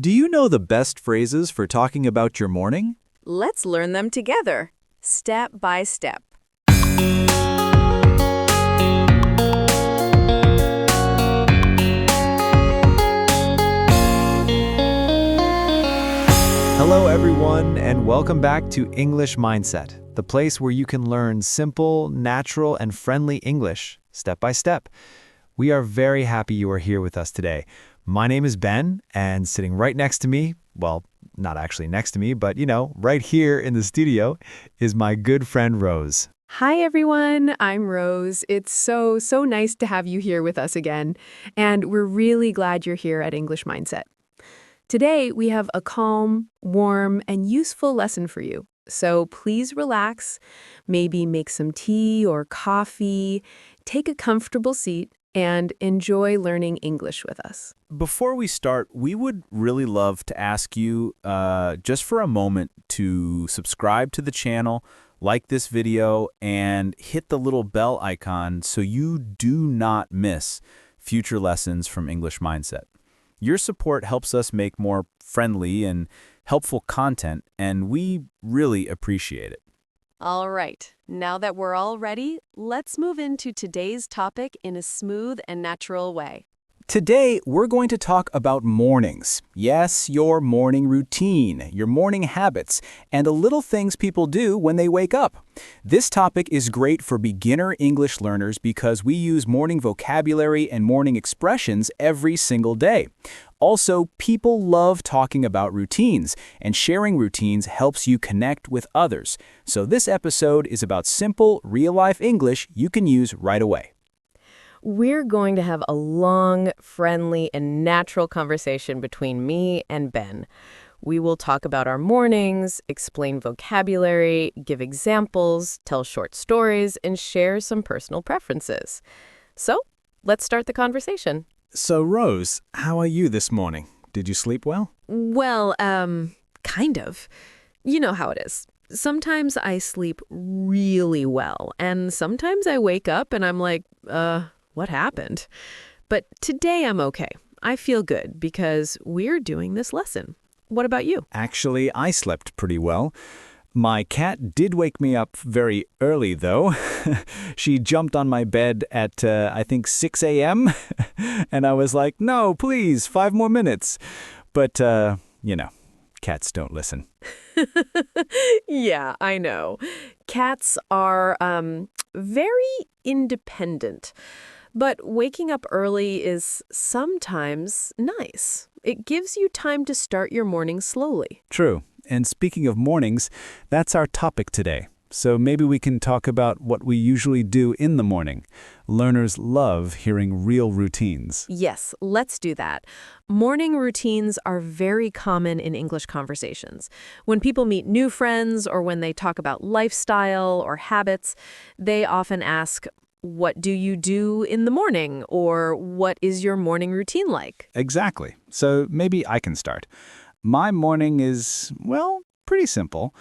Do you know the best phrases for talking about your morning? Let's learn them together, step by step. Hello, everyone, and welcome back to English Mindset, the place where you can learn simple, natural, and friendly English step by step. We are very happy you are here with us today. My name is Ben, and sitting right next to me, well, not actually next to me, but right here in the studio, is my good friend Rose. Hi, everyone. I'm Rose. It's so nice to have you here with us again. And we're really glad you're here at English Mindset. Today, we have a calm, warm, and useful lesson for you. So please relax, maybe make some tea or coffee, take a comfortable seat, and enjoy learning English with us. Before we start, we would really love to ask you just for a moment to subscribe to the channel, like this video, and hit the little bell icon so you do not miss future lessons from English Mindset. Your support helps us make more friendly and helpful content, and we really appreciate it. All right, now that we're all ready, let's move into today's topic in a smooth and natural way. Today, we're going to talk about mornings. Yes, your morning routine, your morning habits, and the little things people do when they wake up. This topic is great for beginner English learners because we use morning vocabulary and morning expressions every single day. Also, people love talking about routines, and sharing routines helps you connect with others. So this episode is about simple, real-life English you can use right away. We're going to have a long, friendly, and natural conversation between me and Ben. We will talk about our mornings, explain vocabulary, give examples, tell short stories, and share some personal preferences. So, let's start the conversation. So, Rose, how are you this morning? Did you sleep well? Well, kind of. You know how it is. Sometimes I sleep really well, and sometimes I wake up and I'm like, what happened? But today I'm okay. I feel good because we're doing this lesson. What about you? Actually, I slept pretty well. My cat did wake me up very early, though. She jumped on my bed at, I think, 6 a.m., and I was like, no, please, 5 more minutes. But, cats don't listen. Yeah, I know. Cats are very independent. But waking up early is sometimes nice. It gives you time to start your morning slowly. True. And speaking of mornings, that's our topic today. So maybe we can talk about what we usually do in the morning. Learners love hearing real routines. Yes, let's do that. Morning routines are very common in English conversations. When people meet new friends or when they talk about lifestyle or habits, they often ask, what do you do in the morning? Or what is your morning routine like? Exactly. So maybe I can start. My morning is, well, pretty simple.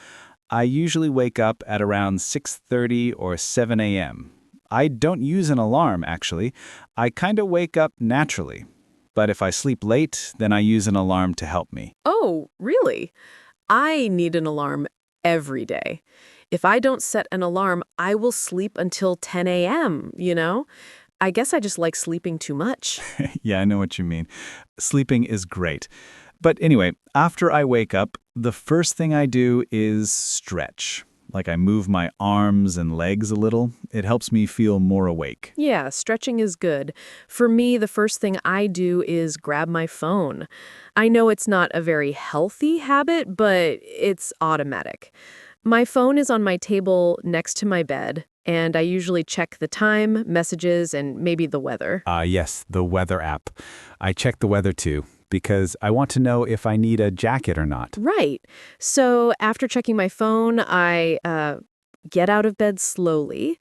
I usually wake up at around 6:30 or 7 a.m. I don't use an alarm, actually. I kind of wake up naturally. But if I sleep late, then I use an alarm to help me. Oh, really? I need an alarm every day. If I don't set an alarm, I will sleep until 10 a.m., I guess I just like sleeping too much. Yeah, I know what you mean. Sleeping is great. But anyway, after I wake up, the first thing I do is stretch. Like I move my arms and legs a little. It helps me feel more awake. Yeah, stretching is good. For me, the first thing I do is grab my phone. I know it's not a very healthy habit, but it's automatic. My phone is on my table next to my bed, and I usually check the time, messages, and maybe the weather. Yes, the weather app. I check the weather too, because I want to know if I need a jacket or not. Right. So after checking my phone, I get out of bed slowly.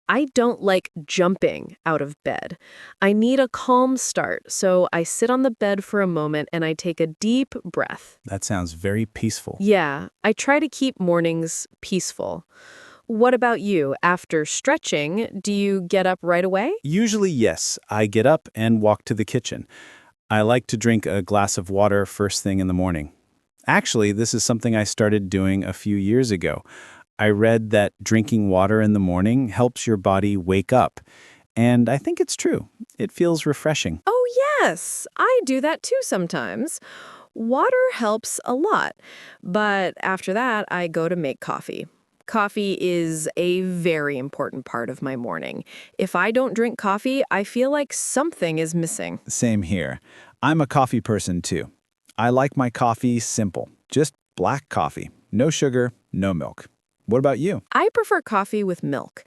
I don't like jumping out of bed. I need a calm start, so I sit on the bed for a moment and I take a deep breath. That sounds very peaceful. Yeah, I try to keep mornings peaceful. What about you? After stretching, do you get up right away? Usually, yes. I get up and walk to the kitchen. I like to drink a glass of water first thing in the morning. Actually, this is something I started doing a few years ago. I read that drinking water in the morning helps your body wake up. And I think it's true. It feels refreshing. Oh, yes, I do that too sometimes. Water helps a lot, but after that, I go to make coffee. Coffee is a very important part of my morning. If I don't drink coffee, I feel like something is missing. Same here. I'm a coffee person too. I like my coffee simple. Just black coffee. No sugar, no milk. What about you? I prefer coffee with milk.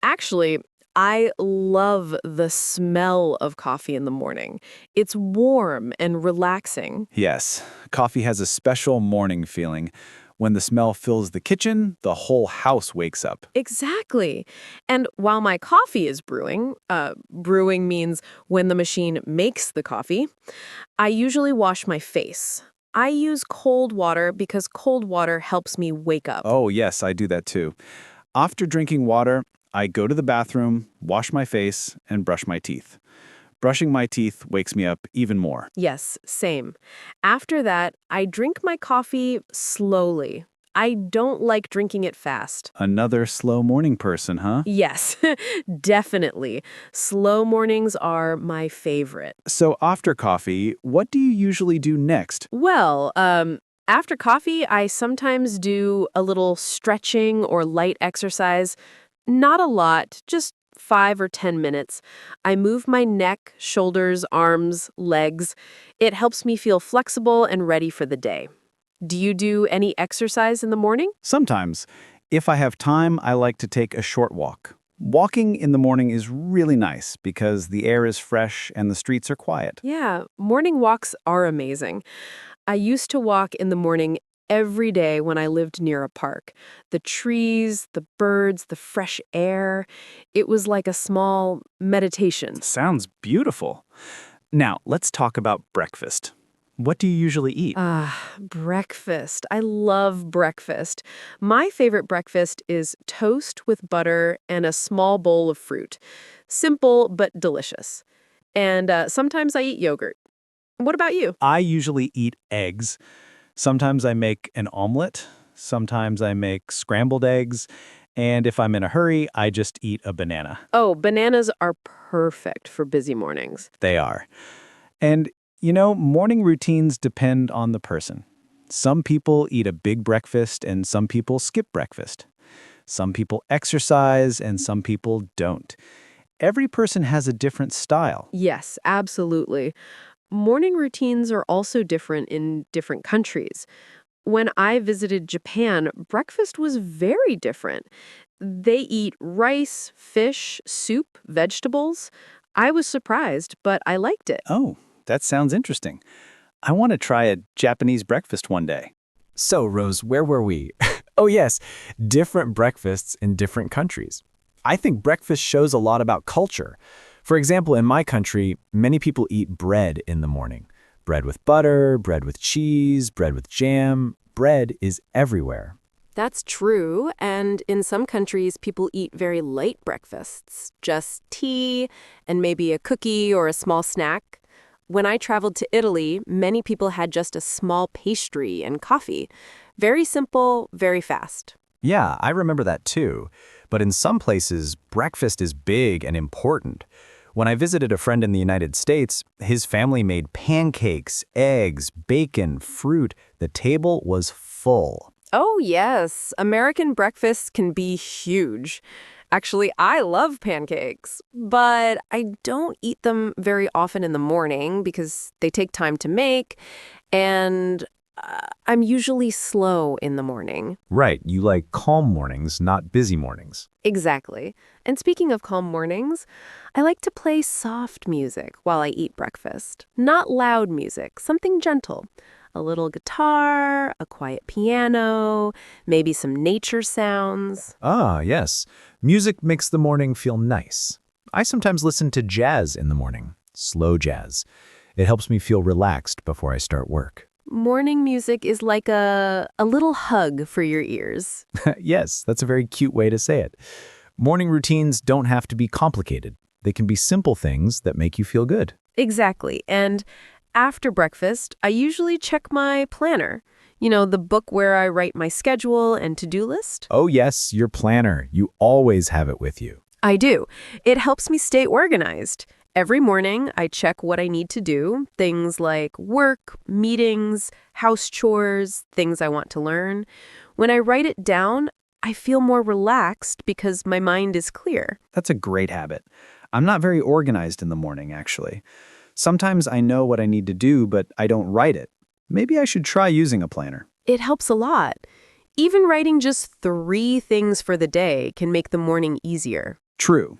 Actually, I love the smell of coffee in the morning. It's warm and relaxing. Yes, coffee has a special morning feeling. When the smell fills the kitchen, the whole house wakes up. Exactly. And while my coffee is brewing, brewing means when the machine makes the coffee, I usually wash my face. I use cold water because cold water helps me wake up. Oh, yes, I do that too. After drinking water, I go to the bathroom, wash my face, and brush my teeth. Brushing my teeth wakes me up even more. Yes, same. After that, I drink my coffee slowly. I don't like drinking it fast. Another slow morning person, huh? Yes, definitely. Slow mornings are my favorite. So after coffee, what do you usually do next? Well, after coffee, I sometimes do a little stretching or light exercise. Not a lot, just 5 or 10 minutes. I move my neck, shoulders, arms, legs. It helps me feel flexible and ready for the day. Do you do any exercise in the morning? Sometimes. If I have time, I like to take a short walk. Walking in the morning is really nice because the air is fresh and the streets are quiet. Yeah, morning walks are amazing. I used to walk in the morning every day when I lived near a park. The trees, the birds, the fresh air. It was like a small meditation. Sounds beautiful. Now, let's talk about breakfast. What do you usually eat? Breakfast. I love breakfast. My favorite breakfast is toast with butter and a small bowl of fruit. Simple but delicious. And sometimes I eat yogurt. What about you? I usually eat eggs. Sometimes I make an omelet. Sometimes I make scrambled eggs. And if I'm in a hurry, I just eat a banana. Oh, bananas are perfect for busy mornings. They are. And morning routines depend on the person. Some people eat a big breakfast and some people skip breakfast. Some people exercise and some people don't. Every person has a different style. Yes, absolutely. Morning routines are also different in different countries. When I visited Japan, breakfast was very different. They eat rice, fish, soup, vegetables. I was surprised, but I liked it. Oh, that sounds interesting. I want to try a Japanese breakfast one day. So, Rose, where were we? Oh, yes, different breakfasts in different countries. I think breakfast shows a lot about culture. For example, in my country, many people eat bread in the morning. Bread with butter, bread with cheese, bread with jam. Bread is everywhere. That's true, and in some countries, people eat very light breakfasts, just tea and maybe a cookie or a small snack. When I traveled to Italy, many people had just a small pastry and coffee. Very simple, very fast. Yeah, I remember that too. But in some places, breakfast is big and important. When I visited a friend in the United States, his family made pancakes, eggs, bacon, fruit. The table was full. Oh, yes. American breakfasts can be huge. Actually, I love pancakes, but I don't eat them very often in the morning because they take time to make, and I'm usually slow in the morning. Right, you like calm mornings, not busy mornings. Exactly. And speaking of calm mornings, I like to play soft music while I eat breakfast. Not loud music, something gentle. A little guitar, a quiet piano, maybe some nature sounds. Ah, yes. Music makes the morning feel nice. I sometimes listen to jazz in the morning, slow jazz. It helps me feel relaxed before I start work. Morning music is like a little hug for your ears. Yes, that's a very cute way to say it. Morning routines don't have to be complicated. They can be simple things that make you feel good. Exactly. And after breakfast, I usually check my planner. You know, the book where I write my schedule and to-do list. Oh yes, your planner. You always have it with you. I do. It helps me stay organized. Every morning, I check what I need to do, things like work, meetings, house chores, things I want to learn. When I write it down, I feel more relaxed because my mind is clear. That's a great habit. I'm not very organized in the morning, actually. Sometimes I know what I need to do, but I don't write it. Maybe I should try using a planner. It helps a lot. Even writing just 3 things for the day can make the morning easier. True.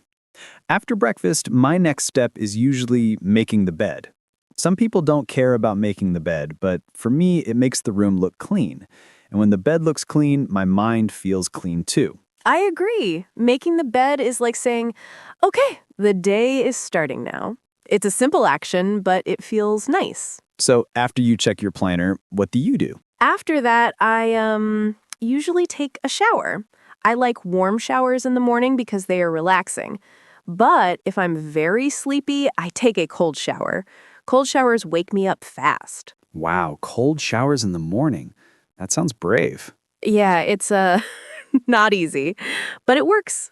After breakfast, my next step is usually making the bed. Some people don't care about making the bed, but for me, it makes the room look clean. And when the bed looks clean, my mind feels clean too. I agree. Making the bed is like saying, okay, the day is starting now. It's a simple action, but it feels nice. So after you check your planner, what do you do? After that, I usually take a shower. I like warm showers in the morning because they are relaxing. But if I'm very sleepy, I take a cold shower. Cold showers wake me up fast. Wow, cold showers in the morning. That sounds brave. Yeah, it's not easy, but it works.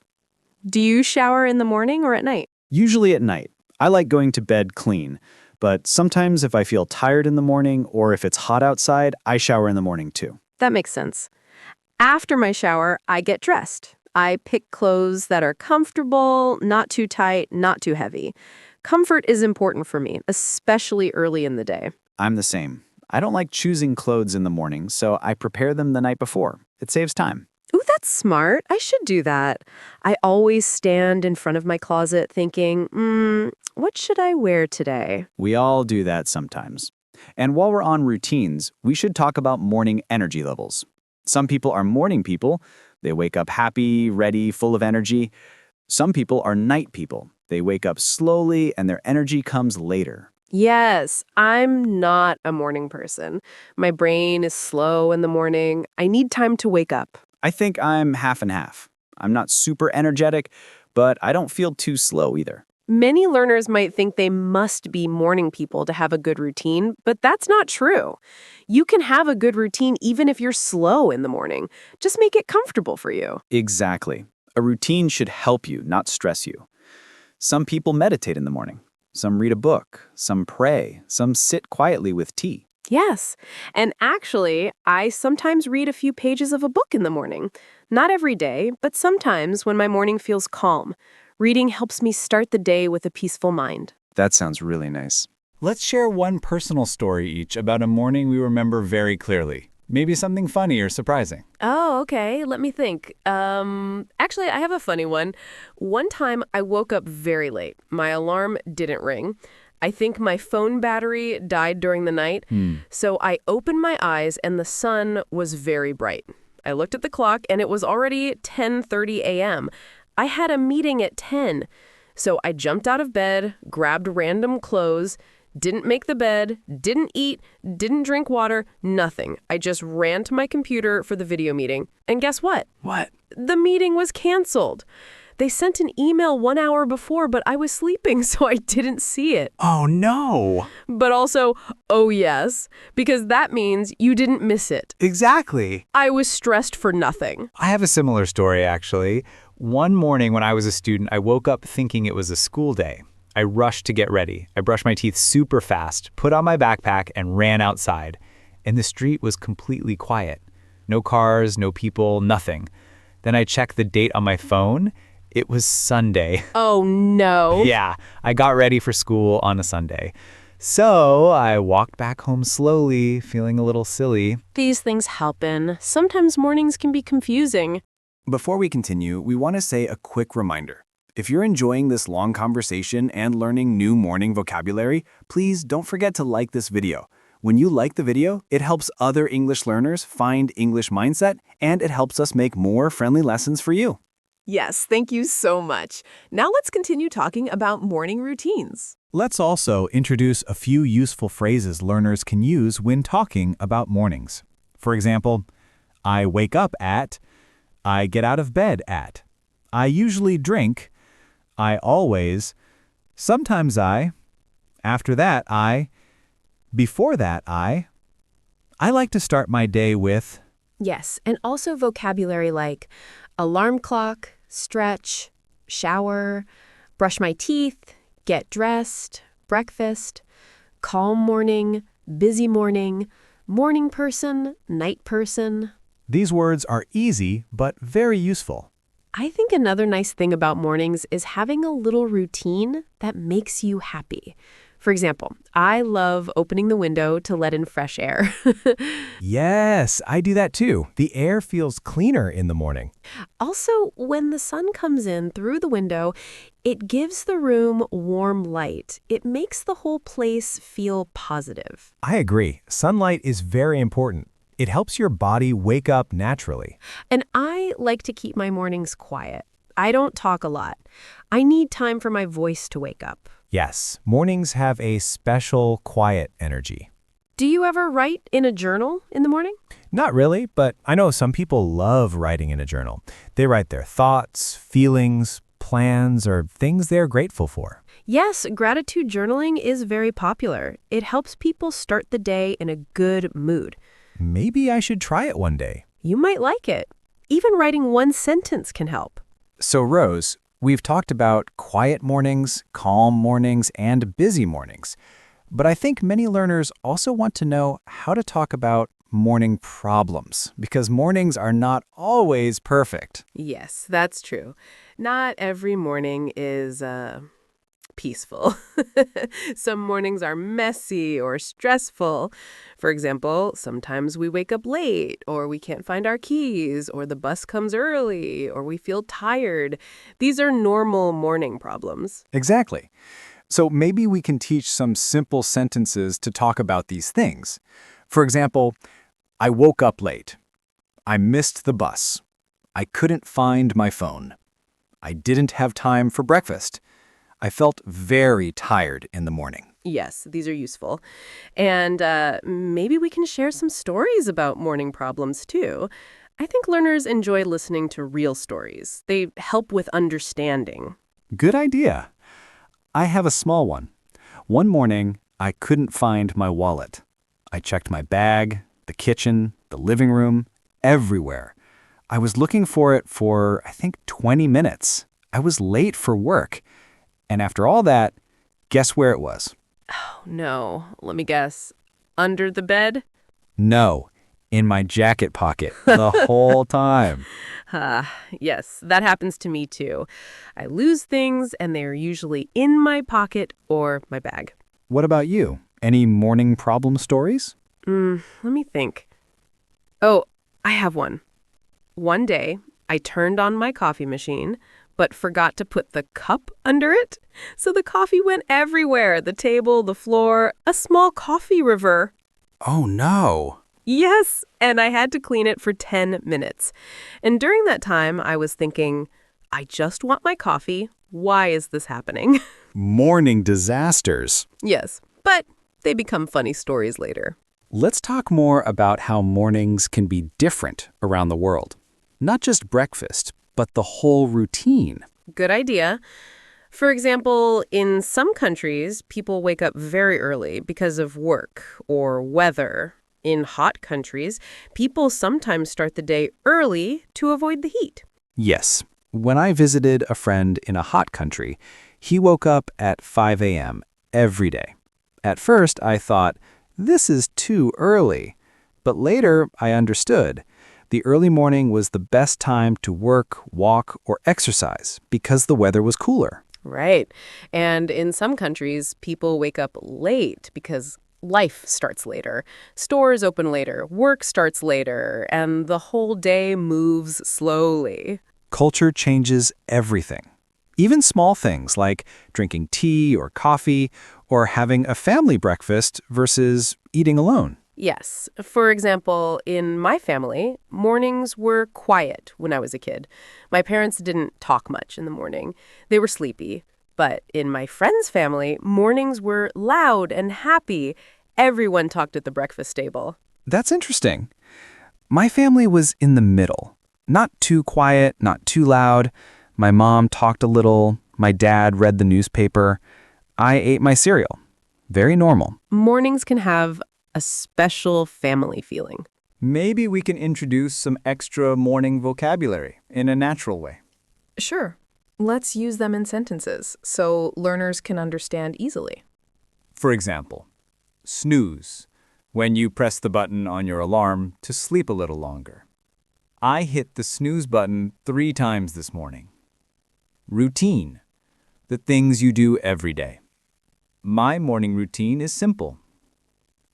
Do you shower in the morning or at night? Usually at night. I like going to bed clean. But sometimes if I feel tired in the morning or if it's hot outside, I shower in the morning too. That makes sense. After my shower, I get dressed. I pick clothes that are comfortable, not too tight, not too heavy. Comfort is important for me, especially early in the day. I'm the same. I don't like choosing clothes in the morning, so I prepare them the night before. It saves time. Ooh, that's smart. I should do that. I always stand in front of my closet thinking, what should I wear today? We all do that sometimes. And while we're on routines, we should talk about morning energy levels. Some people are morning people. They wake up happy, ready, full of energy. Some people are night people. They wake up slowly and their energy comes later. Yes, I'm not a morning person. My brain is slow in the morning. I need time to wake up. I think I'm half and half. I'm not super energetic, but I don't feel too slow either. Many learners might think they must be morning people to have a good routine, but that's not true. You can have a good routine even if you're slow in the morning. Just make it comfortable for you. Exactly. A routine should help you, not stress you. Some people meditate in the morning. Some read a book. Some pray. Some sit quietly with tea. Yes. And actually, I sometimes read a few pages of a book in the morning. Not every day, but sometimes when my morning feels calm. Reading helps me start the day with a peaceful mind. That sounds really nice. Let's share one personal story each about a morning we remember very clearly. Maybe something funny or surprising. Oh, okay. Let me think. Actually, I have a funny one. One time I woke up very late. My alarm didn't ring. I think my phone battery died during the night. So I opened my eyes and the sun was very bright. I looked at the clock and it was already 10:30 a.m. I had a meeting at 10. So I jumped out of bed, grabbed random clothes, didn't make the bed, didn't eat, didn't drink water, nothing. I just ran to my computer for the video meeting. And guess what? What? The meeting was canceled. They sent an email 1 hour before, but I was sleeping, so I didn't see it. Oh, no. But also, oh yes, because that means you didn't miss it. Exactly. I was stressed for nothing. I have a similar story, actually. One morning when I was a student, I woke up thinking it was a school day. I rushed to get ready. I brushed my teeth super fast, put on my backpack, and ran outside. And the street was completely quiet. No cars, no people, nothing. Then I checked the date on my phone. It was Sunday. Oh no. Yeah, I got ready for school on a Sunday. So I walked back home slowly, feeling a little silly. These things happen. Sometimes mornings can be confusing. Before we continue, we want to say a quick reminder. If you're enjoying this long conversation and learning new morning vocabulary, please don't forget to like this video. When you like the video, it helps other English learners find English Mindset, and it helps us make more friendly lessons for you. Yes, thank you so much. Now let's continue talking about morning routines. Let's also introduce a few useful phrases learners can use when talking about mornings. For example, I wake up at, I get out of bed at, I usually drink, I always, sometimes I, after that I, Before that, I like to start my day with. Yes, and also vocabulary like alarm clock, stretch, shower, brush my teeth, get dressed, breakfast, calm morning, busy morning, morning person, night person. These words are easy but very useful. I think another nice thing about mornings is having a little routine that makes you happy. For example, I love opening the window to let in fresh air. Yes, I do that too. The air feels cleaner in the morning. Also, when the sun comes in through the window, it gives the room warm light. It makes the whole place feel positive. I agree. Sunlight is very important. It helps your body wake up naturally. And I like to keep my mornings quiet. I don't talk a lot. I need time for my voice to wake up. Yes, mornings have a special quiet energy. Do you ever write in a journal in the morning? Not really, but I know some people love writing in a journal. They write their thoughts, feelings, plans, or things they're grateful for. Yes, gratitude journaling is very popular. It helps people start the day in a good mood. Maybe I should try it one day. You might like it. Even writing one sentence can help. So, Rose, we've talked about quiet mornings, calm mornings, and busy mornings. But I think many learners also want to know how to talk about morning problems, because mornings are not always perfect. Yes, that's true. Not every morning is peaceful. Some mornings are messy or stressful. For example, sometimes we wake up late, or we can't find our keys, or the bus comes early, or we feel tired. These are normal morning problems. Exactly. So maybe we can teach some simple sentences to talk about these things. For example, I woke up late. I missed the bus. I couldn't find my phone. I didn't have time for breakfast. I felt very tired in the morning. Yes, these are useful. And maybe we can share some stories about morning problems, too. I think learners enjoy listening to real stories. They help with understanding. Good idea. I have a small one. One morning, I couldn't find my wallet. I checked my bag, the kitchen, the living room, everywhere. I was looking for it for, I think, 20 minutes. I was late for work. And after all that, guess where it was? Oh, no. Let me guess. Under the bed? No, in my jacket pocket the whole time. Yes, that happens to me too. I lose things and they're usually in my pocket or my bag. What about you? Any morning problem stories? Let me think. Oh, I have one. One day, I turned on my coffee machine, but forgot to put the cup under it. So the coffee went everywhere, the table, the floor, a small coffee river. Oh no. Yes, and I had to clean it for 10 minutes. And during that time, I was thinking, I just want my coffee. Why is this happening? Morning disasters. Yes, but they become funny stories later. Let's talk more about how mornings can be different around the world. Not just breakfast, but the whole routine. Good idea. For example, in some countries, people wake up very early because of work or weather. In hot countries, people sometimes start the day early to avoid the heat. Yes. When I visited a friend in a hot country, he woke up at 5 a.m. every day. At first, I thought, this is too early. But later, I understood. The early morning was the best time to work, walk, or exercise because the weather was cooler. Right. And in some countries, people wake up late because life starts later. Stores open later, work starts later, and the whole day moves slowly. Culture changes everything. Even small things like drinking tea or coffee or having a family breakfast versus eating alone. Yes. For example, in my family, mornings were quiet when I was a kid. My parents didn't talk much in the morning. They were sleepy. But in my friend's family, mornings were loud and happy. Everyone talked at the breakfast table. That's interesting. My family was in the middle. Not too quiet, not too loud. My mom talked a little. My dad read the newspaper. I ate my cereal. Very normal. Mornings can have a special family feeling. Maybe we can introduce some extra morning vocabulary in a natural way. Sure. Let's use them in sentences so learners can understand easily. For example, snooze, when you press the button on your alarm to sleep a little longer. I hit the snooze button 3 times this morning. Routine, the things you do every day. My morning routine is simple.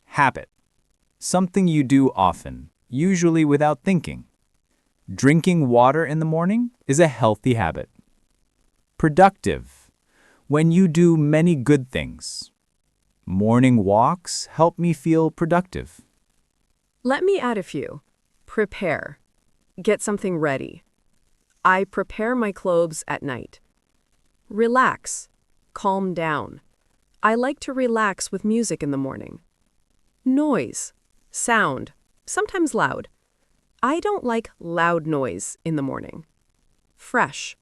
Habit, something you do often, usually without thinking. Drinking water in the morning is a healthy habit. Productive, when you do many good things. Morning walks help me feel productive. Let me add a few. Prepare. Get something ready. I prepare my clothes at night. Relax. Calm down. I like to relax with music in the morning. Noise. Sound. Sometimes loud. I don't like loud noise in the morning. Fresh.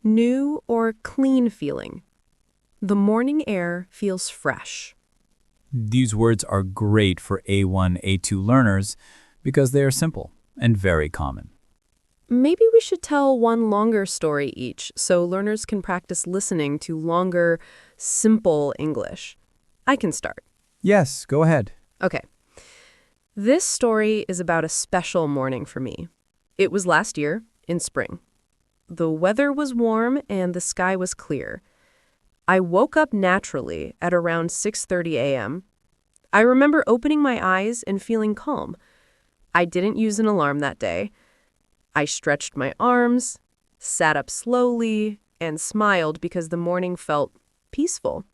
New or clean feeling. The morning air feels fresh. These words are great for A1, A2 learners because they are simple and very common. Maybe we should tell one longer story each so learners can practice listening to longer, simple English. I can start. Yes, go ahead. Okay. This story is about a special morning for me. It was last year, in spring. The weather was warm and the sky was clear. I woke up naturally at around 6:30 a.m. I remember opening my eyes and feeling calm. I didn't use an alarm that day. I stretched my arms, sat up slowly, and smiled because the morning felt peaceful.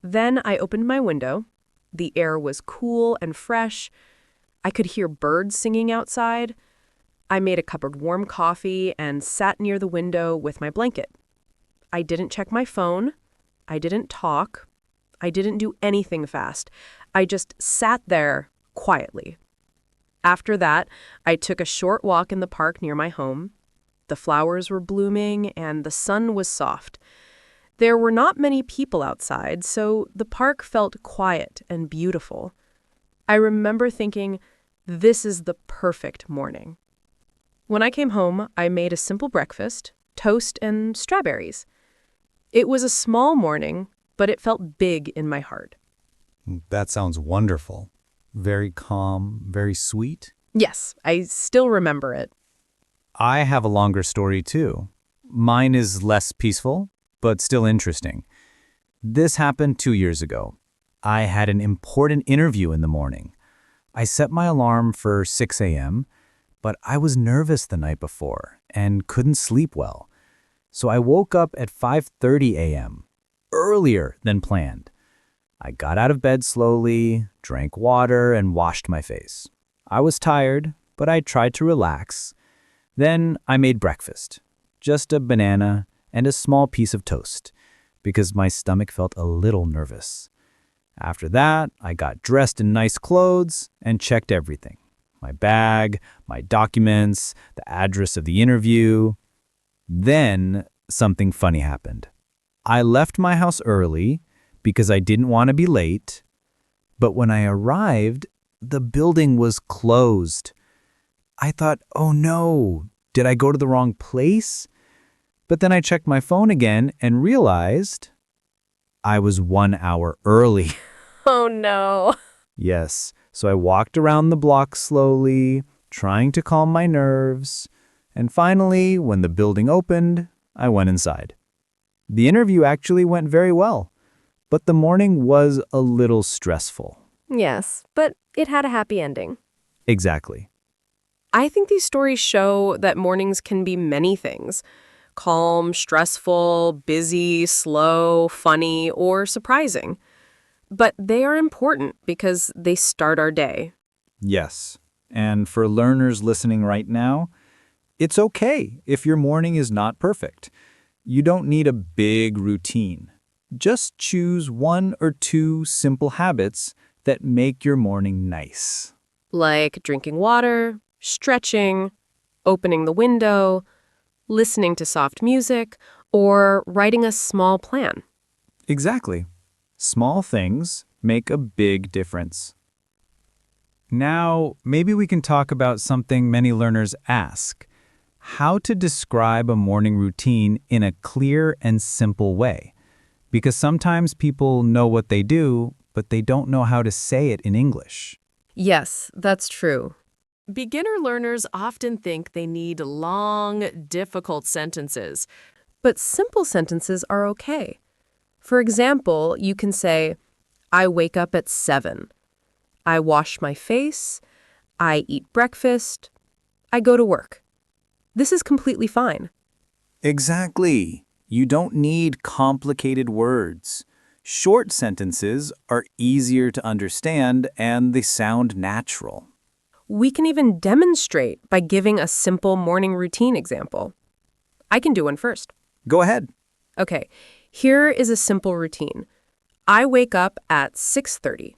Then I opened my window. The air was cool and fresh. I could hear birds singing outside. I made a cup of warm coffee and sat near the window with my blanket. I didn't check my phone. I didn't talk. I didn't do anything fast. I just sat there quietly. After that, I took a short walk in the park near my home. The flowers were blooming and the sun was soft. There were not many people outside, so the park felt quiet and beautiful. I remember thinking, this is the perfect morning. When I came home, I made a simple breakfast, toast and strawberries. It was a small morning, but it felt big in my heart. That sounds wonderful. Very calm, very sweet. Yes, I still remember it. I have a longer story too. Mine is less peaceful, but still interesting. This happened 2 years ago. I had an important interview in the morning. I set my alarm for 6 a.m., but I was nervous the night before and couldn't sleep well. So I woke up at 5:30 a.m., earlier than planned. I got out of bed slowly, drank water, and washed my face. I was tired, but I tried to relax. Then I made breakfast, just a banana and a small piece of toast, because my stomach felt a little nervous. After that, I got dressed in nice clothes and checked everything. My bag, my documents, the address of the interview. Then something funny happened. I left my house early because I didn't want to be late, but when I arrived, the building was closed. I thought, oh no, did I go to the wrong place? But then I checked my phone again and realized I was 1 hour early. Oh no. Yes, so I walked around the block slowly, trying to calm my nerves, and finally, when the building opened, I went inside. The interview actually went very well, but the morning was a little stressful. Yes, but it had a happy ending. Exactly. I think these stories show that mornings can be many things. Calm, stressful, busy, slow, funny, or surprising. But they are important because they start our day. Yes, and for learners listening right now, it's okay if your morning is not perfect. You don't need a big routine. Just choose 1 or 2 simple habits that make your morning nice. Like drinking water, stretching, opening the window, listening to soft music, or writing a small plan. Exactly. Small things make a big difference. Now, maybe we can talk about something many learners ask: how to describe a morning routine in a clear and simple way. Because sometimes people know what they do, but they don't know how to say it in English. Yes, that's true. Beginner learners often think they need long, difficult sentences. But simple sentences are okay. For example, you can say, I wake up at 7. I wash my face. I eat breakfast. I go to work. This is completely fine. Exactly. You don't need complicated words. Short sentences are easier to understand and they sound natural. We can even demonstrate by giving a simple morning routine example. I can do one first. Go ahead. Okay, here is a simple routine. I wake up at 6:30.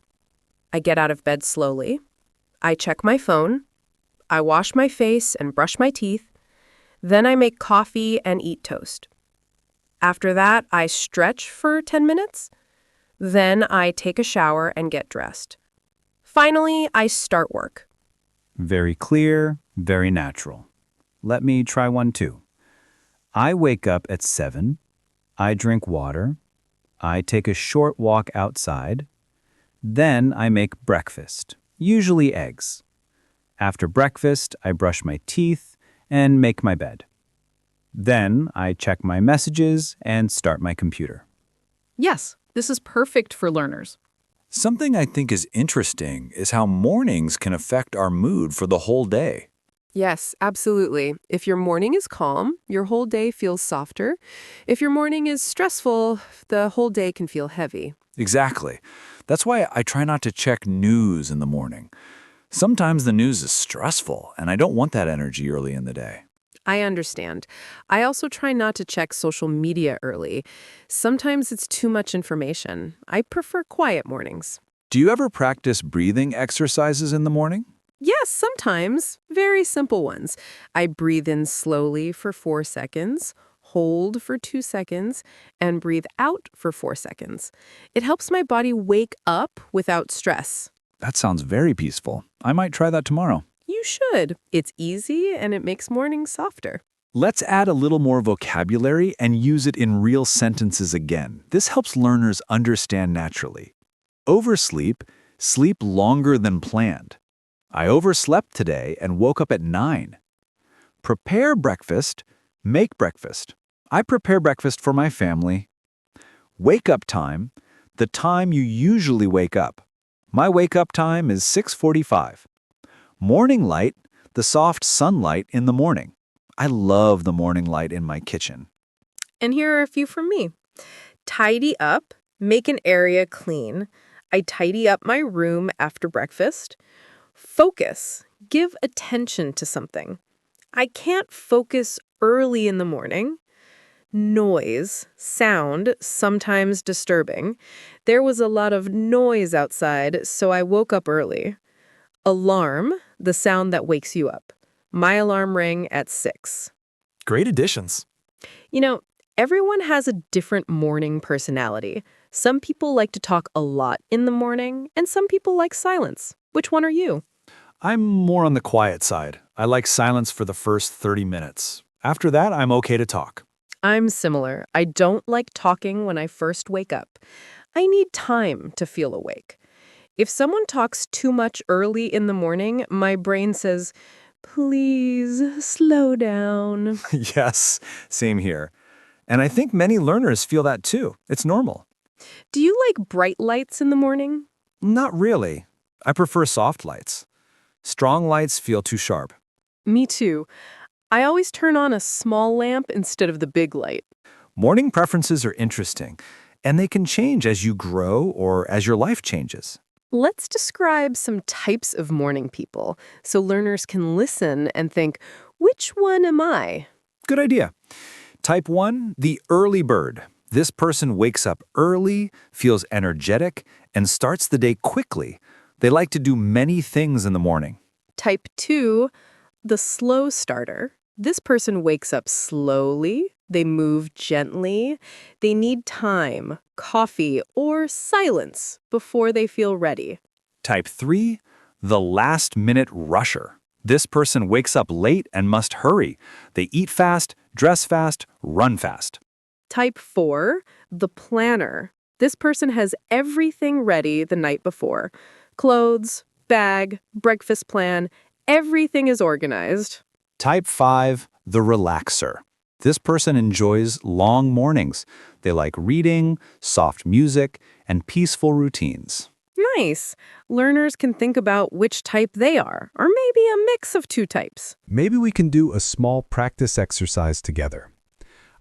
I get out of bed slowly. I check my phone. I wash my face and brush my teeth. Then I make coffee and eat toast. After that, I stretch for 10 minutes. Then I take a shower and get dressed. Finally, I start work. Very clear, very natural. Let me try one too. I wake up at 7. I drink water. I take a short walk outside. Then I make breakfast, usually eggs. After breakfast, I brush my teeth and make my bed. Then I check my messages and start my computer. Yes, this is perfect for learners. Something I think is interesting is how mornings can affect our mood for the whole day. Yes, absolutely. If your morning is calm, your whole day feels softer. If your morning is stressful, the whole day can feel heavy. Exactly. That's why I try not to check news in the morning. Sometimes the news is stressful, and I don't want that energy early in the day. I understand. I also try not to check social media early. Sometimes it's too much information. I prefer quiet mornings. Do you ever practice breathing exercises in the morning? Yes, sometimes. Very simple ones. I breathe in slowly for 4 seconds, hold for 2 seconds, and breathe out for 4 seconds. It helps my body wake up without stress. That sounds very peaceful. I might try that tomorrow. You should. It's easy and it makes mornings softer. Let's add a little more vocabulary and use it in real sentences again. This helps learners understand naturally. Oversleep, sleep longer than planned. I overslept today and woke up at 9. Prepare breakfast, make breakfast. I prepare breakfast for my family. Wake up time, the time you usually wake up. My wake up time is 6:45. Morning light, the soft sunlight in the morning. I love the morning light in my kitchen. And here are a few from me. Tidy up, make an area clean. I tidy up my room after breakfast. Focus, give attention to something. I can't focus early in the morning. Noise, sound, sometimes disturbing. There was a lot of noise outside, so I woke up early. Alarm, the sound that wakes you up. My alarm rang at 6. Great additions. You know, everyone has a different morning personality. Some people like to talk a lot in the morning, and some people like silence. Which one are you? I'm more on the quiet side. I like silence for the first 30 minutes. After that, I'm okay to talk. I'm similar. I don't like talking when I first wake up. I need time to feel awake. If someone talks too much early in the morning, my brain says, please slow down. Yes, same here. And I think many learners feel that too. It's normal. Do you like bright lights in the morning? Not really. I prefer soft lights. Strong lights feel too sharp. Me too. I always turn on a small lamp instead of the big light. Morning preferences are interesting, and they can change as you grow or as your life changes. Let's describe some types of morning people so learners can listen and think, which one am I? Good idea. Type 1, the early bird. This person wakes up early, feels energetic, and starts the day quickly. They like to do many things in the morning. Type 2, the slow starter. This person wakes up slowly, They move gently. They need time, coffee, or silence before they feel ready. Type 3, the last-minute rusher. This person wakes up late and must hurry. They eat fast, dress fast, run fast. Type 4, the planner. This person has everything ready the night before. Clothes, bag, breakfast plan, everything is organized. Type 5, the relaxer. This person enjoys long mornings. They like reading, soft music, and peaceful routines. Nice. Learners can think about which type they are, or maybe a mix of two types. Maybe we can do a small practice exercise together.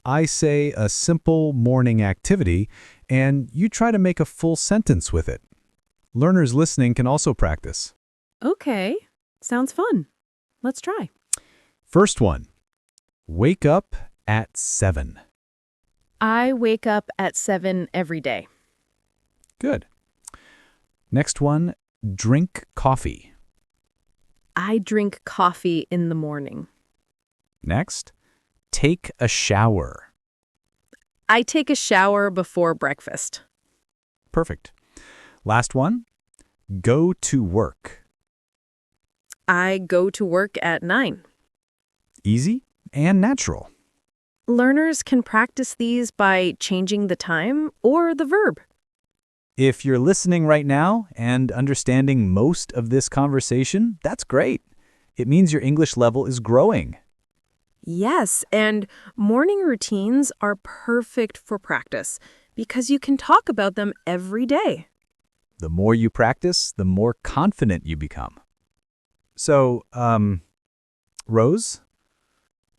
I say a simple morning activity, and you try to make a full sentence with it. Learners listening can also practice. Okay, sounds fun. Let's try. First one, wake up at 7. I wake up at 7 every day. Good. Next one, drink coffee. I drink coffee in the morning. Next, take a shower. I take a shower before breakfast. Perfect. Last one, go to work. I go to work at 9. Easy and natural. Learners can practice these by changing the time or the verb. If you're listening right now and understanding most of this conversation, that's great. It means your English level is growing. Yes, and morning routines are perfect for practice because you can talk about them every day. The more you practice, the more confident you become. So, Rose,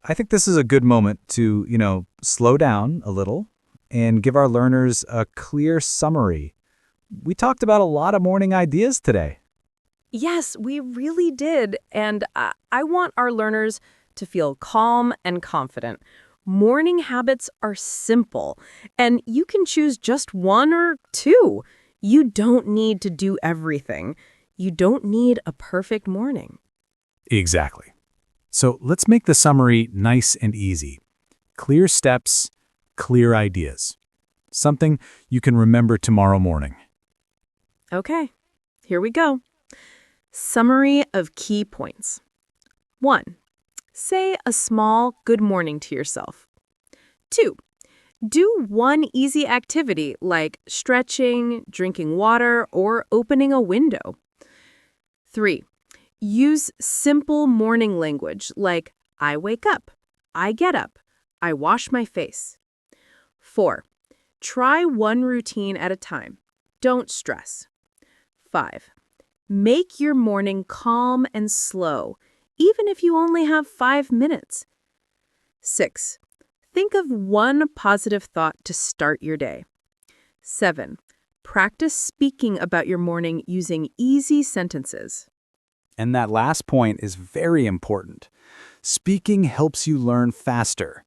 I think this is a good moment to, slow down a little and give our learners a clear summary. We talked about a lot of morning ideas today. Yes, we really did, and I want our learners to feel calm and confident. Morning habits are simple, and you can choose just one or two. You don't need to do everything. You don't need a perfect morning. Exactly. So let's make the summary nice and easy. Clear steps, clear ideas. Something you can remember tomorrow morning. Okay, here we go. Summary of key points. 1. Say a small good morning to yourself. 2. Do one easy activity like stretching, drinking water, or opening a window. 3. Use simple morning language like I wake up, I get up, I wash my face. 4. Try one routine at a time. Don't stress. 5. Make your morning calm and slow, even if you only have 5 minutes. 6. Think of one positive thought to start your day. 7. Practice speaking about your morning using easy sentences. And that last point is very important. Speaking helps you learn faster.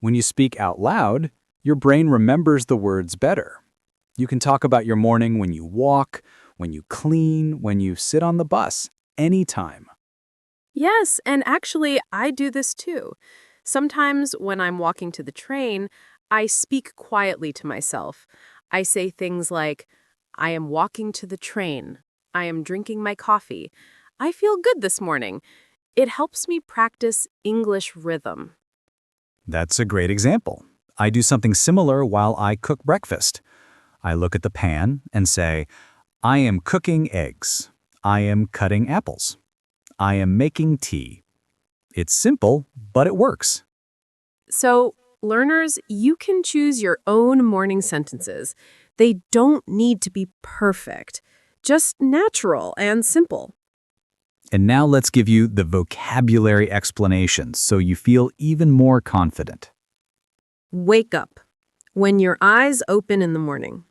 When you speak out loud, your brain remembers the words better. You can talk about your morning when you walk, when you clean, when you sit on the bus, anytime. Yes, and actually, I do this too. Sometimes when I'm walking to the train, I speak quietly to myself. I say things like, I am walking to the train. I am drinking my coffee. I feel good this morning. It helps me practice English rhythm. That's a great example. I do something similar while I cook breakfast. I look at the pan and say, I am cooking eggs. I am cutting apples. I am making tea. It's simple, but it works. So, learners, you can choose your own morning sentences. They don't need to be perfect, just natural and simple. And now let's give you the vocabulary explanations so you feel even more confident. Wake up, when your eyes open in the morning.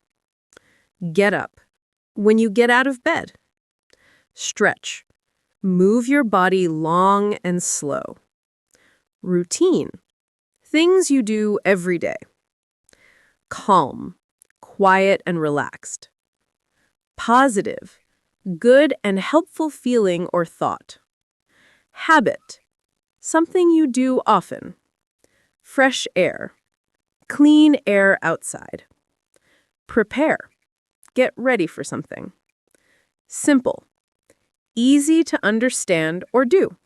Get up, when you get out of bed. Stretch, move your body long and slow. Routine, things you do every day. Calm, quiet and relaxed. Positive, good and helpful feeling or thought. Habit, something you do often. Fresh air, Clean air outside. Prepare. Get ready for something. Simple. Easy to understand or do.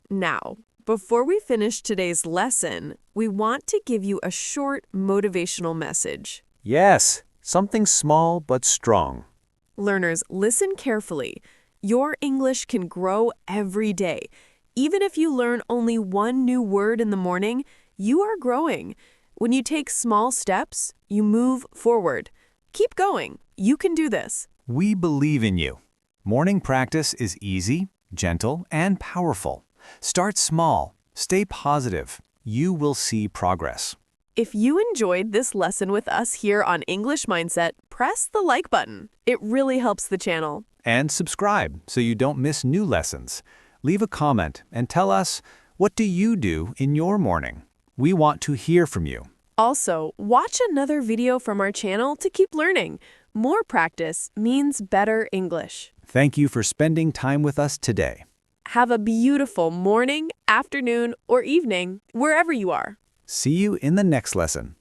Now, before we finish today's lesson, we want to give you a short motivational message. Yes, something small but strong. Learners, listen carefully. Your English can grow every day. Even if you learn only one new word in the morning, you are growing. When you take small steps, you move forward. Keep going. You can do this. We believe in you. Morning practice is easy, gentle, and powerful. Start small. Stay positive. You will see progress. If you enjoyed this lesson with us here on English Mindset, press the like button. It really helps the channel. And subscribe so you don't miss new lessons. Leave a comment and tell us, what do you do in your morning? We want to hear from you. Also, watch another video from our channel to keep learning. More practice means better English. Thank you for spending time with us today. Have a beautiful morning, afternoon, or evening, wherever you are. See you in the next lesson.